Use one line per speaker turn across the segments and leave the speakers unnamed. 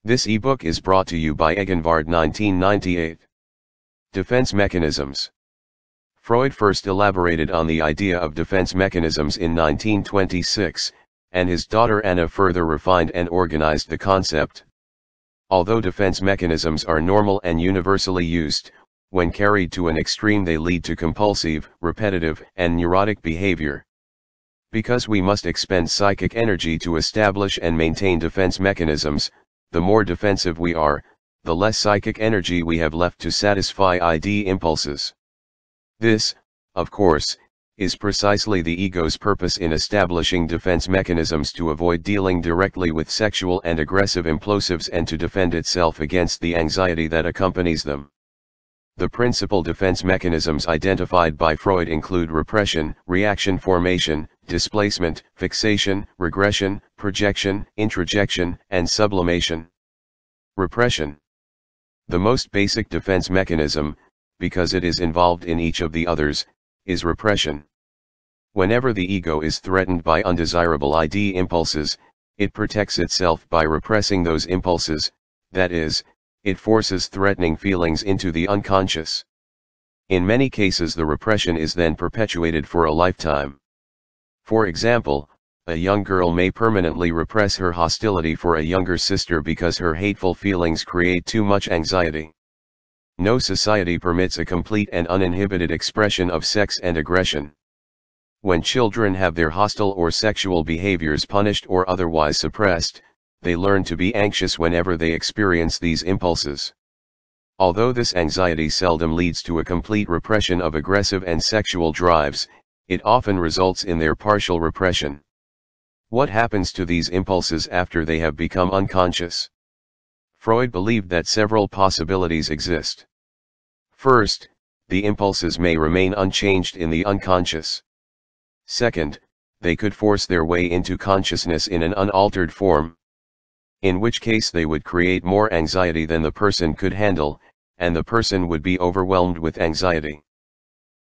This ebook is brought to you by Egenvard 1998. Defense Mechanisms. Freud first elaborated on the idea of defense mechanisms in 1926, and his daughter Anna further refined and organized the concept. Although defense mechanisms are normal and universally used, when carried to an extreme they lead to compulsive, repetitive, and neurotic behavior. Because we must expend psychic energy to establish and maintain defense mechanisms, the more defensive we are, the less psychic energy we have left to satisfy ID impulses. This, of course, is precisely the ego's purpose in establishing defense mechanisms to avoid dealing directly with sexual and aggressive implosives and to defend itself against the anxiety that accompanies them. The principal defense mechanisms identified by Freud include repression, reaction formation, displacement, fixation, regression, projection, introjection, and sublimation. Repression. The most basic defense mechanism, because it is involved in each of the others, is repression. Whenever the ego is threatened by undesirable ID impulses, it protects itself by repressing those impulses, that is, it forces threatening feelings into the unconscious. In many cases the repression is then perpetuated for a lifetime. For example, a young girl may permanently repress her hostility for a younger sister because her hateful feelings create too much anxiety. No society permits a complete and uninhibited expression of sex and aggression. When children have their hostile or sexual behaviors punished or otherwise suppressed, they learn to be anxious whenever they experience these impulses. Although this anxiety seldom leads to a complete repression of aggressive and sexual drives, it often results in their partial repression. What happens to these impulses after they have become unconscious? Freud believed that several possibilities exist. First, the impulses may remain unchanged in the unconscious. Second, they could force their way into consciousness in an unaltered form, in which case they would create more anxiety than the person could handle, and the person would be overwhelmed with anxiety.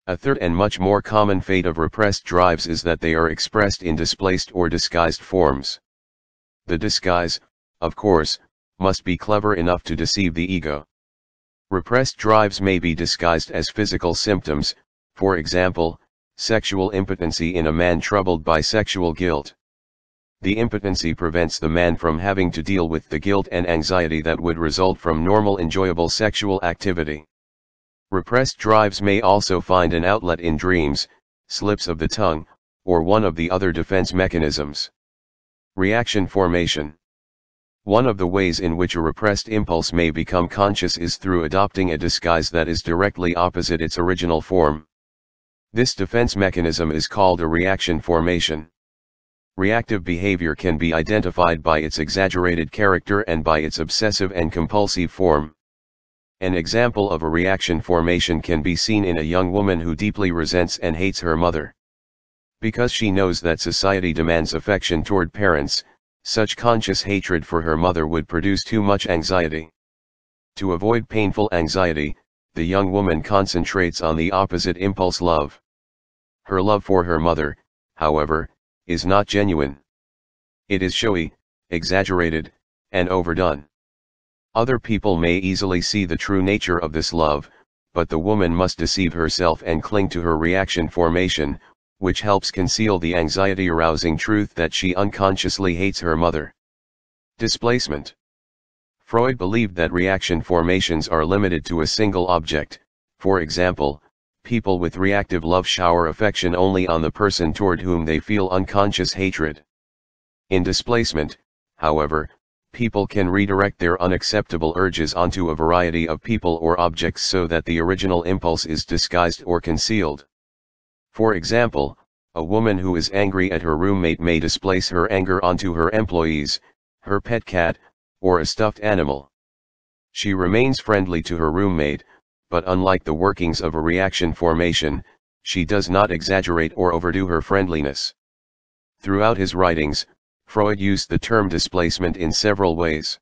A third and much more common fate of repressed drives is that they are expressed in displaced or disguised forms. The disguise, of course, must be clever enough to deceive the ego. Repressed drives may be disguised as physical symptoms, for example, sexual impotency in a man troubled by sexual guilt. The impotency prevents the man from having to deal with the guilt and anxiety that would result from normal enjoyable sexual activity. Repressed drives may also find an outlet in dreams, slips of the tongue, or one of the other defense mechanisms. Reaction formation. One of the ways in which a repressed impulse may become conscious is through adopting a disguise that is directly opposite its original form. This defense mechanism is called a reaction formation. Reactive behavior can be identified by its exaggerated character and by its obsessive and compulsive form. An example of a reaction formation can be seen in a young woman who deeply resents and hates her mother. Because she knows that society demands affection toward parents, such conscious hatred for her mother would produce too much anxiety. To avoid painful anxiety, the young woman concentrates on the opposite impulse, love. Her love for her mother, however, is not genuine. It is showy, exaggerated, and overdone. Other people may easily see the true nature of this love, but the woman must deceive herself and cling to her reaction formation, which helps conceal the anxiety-arousing truth that she unconsciously hates her mother. Displacement. Freud believed that reaction formations are limited to a single object. For example, people with reactive love shower affection only on the person toward whom they feel unconscious hatred. In displacement, however, people can redirect their unacceptable urges onto a variety of people or objects so that the original impulse is disguised or concealed. For example, a woman who is angry at her roommate may displace her anger onto her employees, her pet cat, or a stuffed animal. She remains friendly to her roommate, but unlike the workings of a reaction formation, she does not exaggerate or overdo her friendliness. Throughout his writings, Freud used the term displacement in several ways.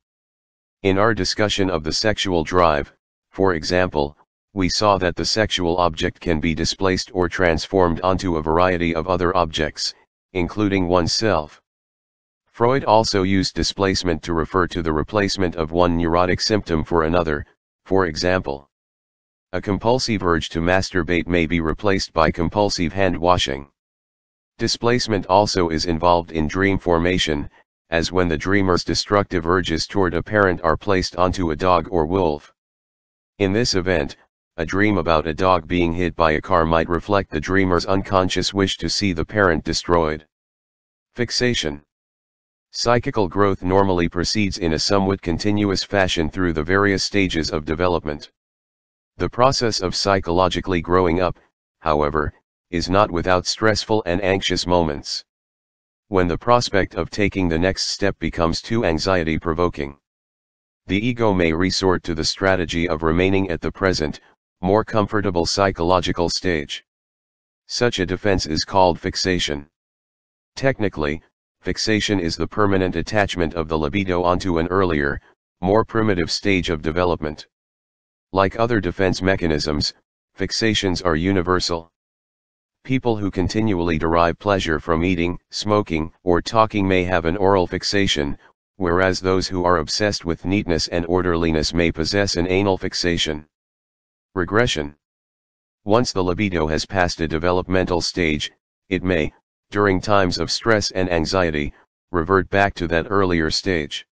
In our discussion of the sexual drive, for example, we saw that the sexual object can be displaced or transformed onto a variety of other objects, including oneself. Freud also used displacement to refer to the replacement of one neurotic symptom for another. For example, a compulsive urge to masturbate may be replaced by compulsive hand-washing. Displacement also is involved in dream formation, as when the dreamer's destructive urges toward a parent are placed onto a dog or wolf. In this event, a dream about a dog being hit by a car might reflect the dreamer's unconscious wish to see the parent destroyed. Fixation. Psychical growth normally proceeds in a somewhat continuous fashion through the various stages of development. The process of psychologically growing up, however, is not without stressful and anxious moments. When the prospect of taking the next step becomes too anxiety-provoking, the ego may resort to the strategy of remaining at the present, more comfortable psychological stage. Such a defense is called fixation. Technically, fixation is the permanent attachment of the libido onto an earlier, more primitive stage of development. Like other defense mechanisms, fixations are universal. People who continually derive pleasure from eating, smoking, or talking may have an oral fixation, whereas those who are obsessed with neatness and orderliness may possess an anal fixation. Regression. Once the libido has passed a developmental stage, it may, during times of stress and anxiety, revert back to that earlier stage.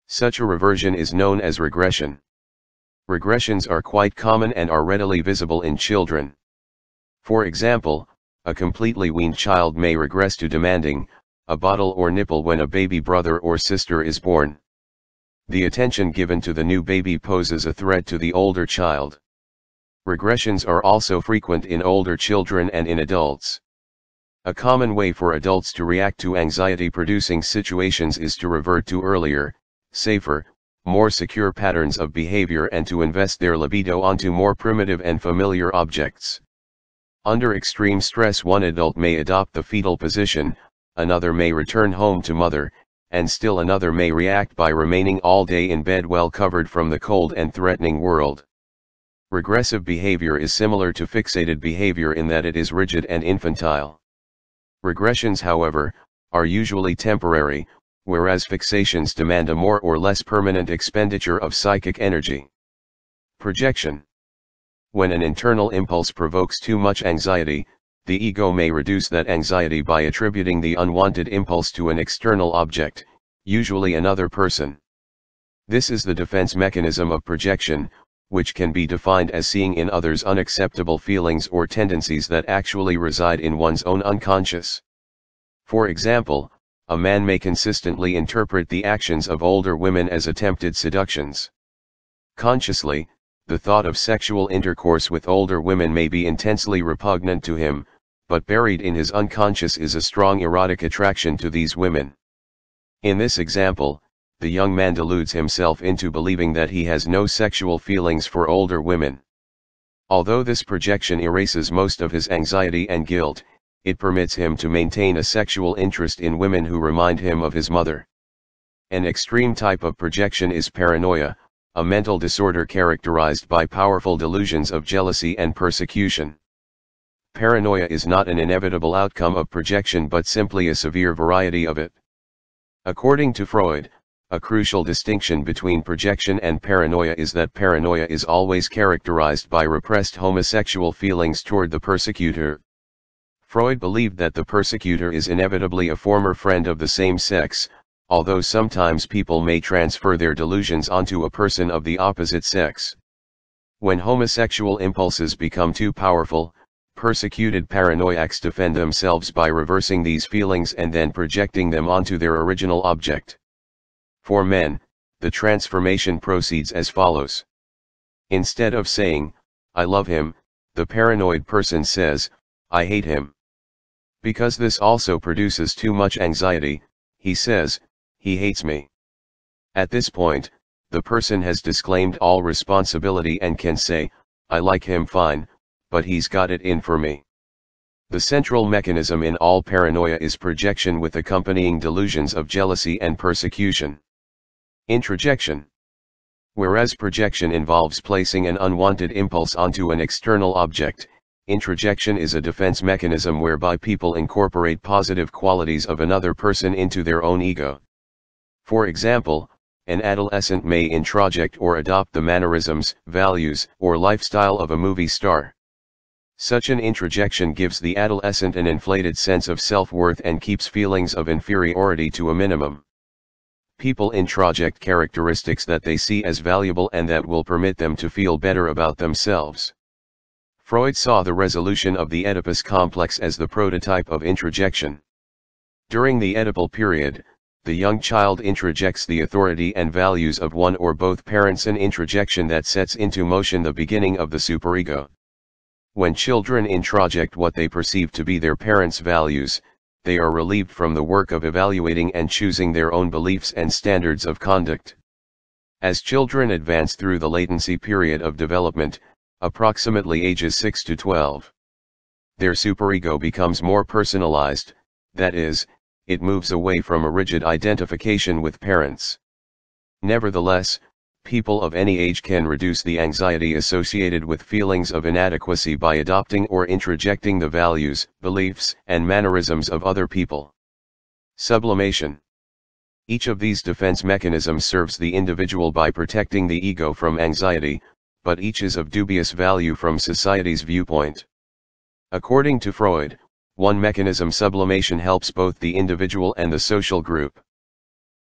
Such a reversion is known as regression. Regressions are quite common and are readily visible in children. For example, a completely weaned child may regress to demanding a bottle or nipple when a baby brother or sister is born. The attention given to the new baby poses a threat to the older child. Regressions are also frequent in older children and in adults. A common way for adults to react to anxiety-producing situations is to revert to earlier, safer, more secure patterns of behavior and to invest their libido onto more primitive and familiar objects. Under extreme stress, one adult may adopt the fetal position, another may return home to mother, and still another may react by remaining all day in bed well covered from the cold and threatening world. Regressive behavior is similar to fixated behavior in that it is rigid and infantile. Regressions, however, are usually temporary, whereas fixations demand a more or less permanent expenditure of psychic energy. Projection. When an internal impulse provokes too much anxiety, the ego may reduce that anxiety by attributing the unwanted impulse to an external object, usually another person. This is the defense mechanism of projection, which can be defined as seeing in others unacceptable feelings or tendencies that actually reside in one's own unconscious. For example, a man may consistently interpret the actions of older women as attempted seductions. Consciously, the thought of sexual intercourse with older women may be intensely repugnant to him, but buried in his unconscious is a strong erotic attraction to these women. In this example, the young man deludes himself into believing that he has no sexual feelings for older women. Although this projection erases most of his anxiety and guilt, it permits him to maintain a sexual interest in women who remind him of his mother. An extreme type of projection is paranoia, a mental disorder characterized by powerful delusions of jealousy and persecution. Paranoia is not an inevitable outcome of projection but simply a severe variety of it. According to Freud, a crucial distinction between projection and paranoia is that paranoia is always characterized by repressed homosexual feelings toward the persecutor. Freud believed that the persecutor is inevitably a former friend of the same sex, although sometimes people may transfer their delusions onto a person of the opposite sex. When homosexual impulses become too powerful, persecuted paranoiacs defend themselves by reversing these feelings and then projecting them onto their original object. For men, the transformation proceeds as follows. Instead of saying, "I love him," the paranoid person says, "I hate him." Because this also produces too much anxiety, he says, "He hates me." At this point, the person has disclaimed all responsibility and can say, "I like him fine, but he's got it in for me." The central mechanism in all paranoia is projection with accompanying delusions of jealousy and persecution. Introjection. Whereas projection involves placing an unwanted impulse onto an external object, Introjection is a defense mechanism whereby people incorporate positive qualities of another person into their own ego. For example, an adolescent may introject or adopt the mannerisms, values, or lifestyle of a movie star. Such an introjection gives the adolescent an inflated sense of self-worth and keeps feelings of inferiority to a minimum. People introject characteristics that they see as valuable and that will permit them to feel better about themselves. Freud saw the resolution of the Oedipus complex as the prototype of introjection. During the Oedipal period, the young child introjects the authority and values of one or both parents, an introjection that sets into motion the beginning of the superego. When children introject what they perceive to be their parents' values, they are relieved from the work of evaluating and choosing their own beliefs and standards of conduct. As children advance through the latency period of development, approximately ages 6 to 12, their superego becomes more personalized, that is, it moves away from a rigid identification with parents. Nevertheless, people of any age can reduce the anxiety associated with feelings of inadequacy by adopting or introjecting the values, beliefs, and mannerisms of other people. Sublimation. Each of these defense mechanisms serves the individual by protecting the ego from anxiety, but each is of dubious value from society's viewpoint. According to Freud, one mechanism, sublimation, helps both the individual and the social group.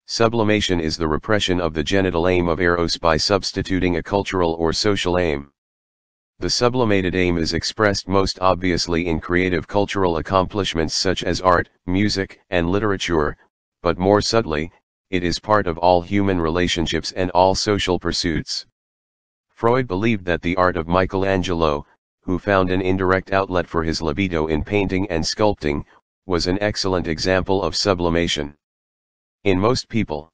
Sublimation is the repression of the genital aim of eros by substituting a cultural or social aim. The sublimated aim is expressed most obviously in creative cultural accomplishments such as art, music, and literature, but more subtly, it is part of all human relationships and all social pursuits. Freud believed that the art of Michelangelo, who found an indirect outlet for his libido in painting and sculpting, was an excellent example of sublimation. In most people,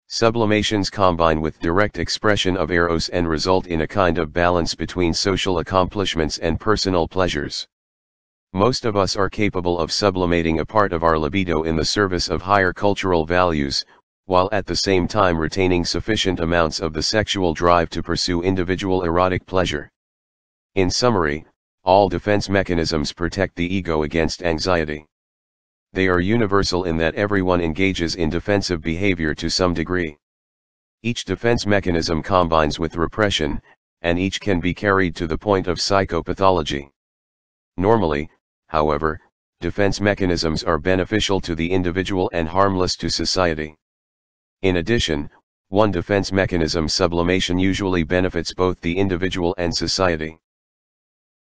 sublimations combine with direct expression of eros and result in a kind of balance between social accomplishments and personal pleasures. Most of us are capable of sublimating a part of our libido in the service of higher cultural values, while at the same time retaining sufficient amounts of the sexual drive to pursue individual erotic pleasure. In summary, all defense mechanisms protect the ego against anxiety. They are universal in that everyone engages in defensive behavior to some degree. Each defense mechanism combines with repression, and each can be carried to the point of psychopathology. Normally, however, defense mechanisms are beneficial to the individual and harmless to society. In addition, one defense mechanism, sublimation, usually benefits both the individual and society.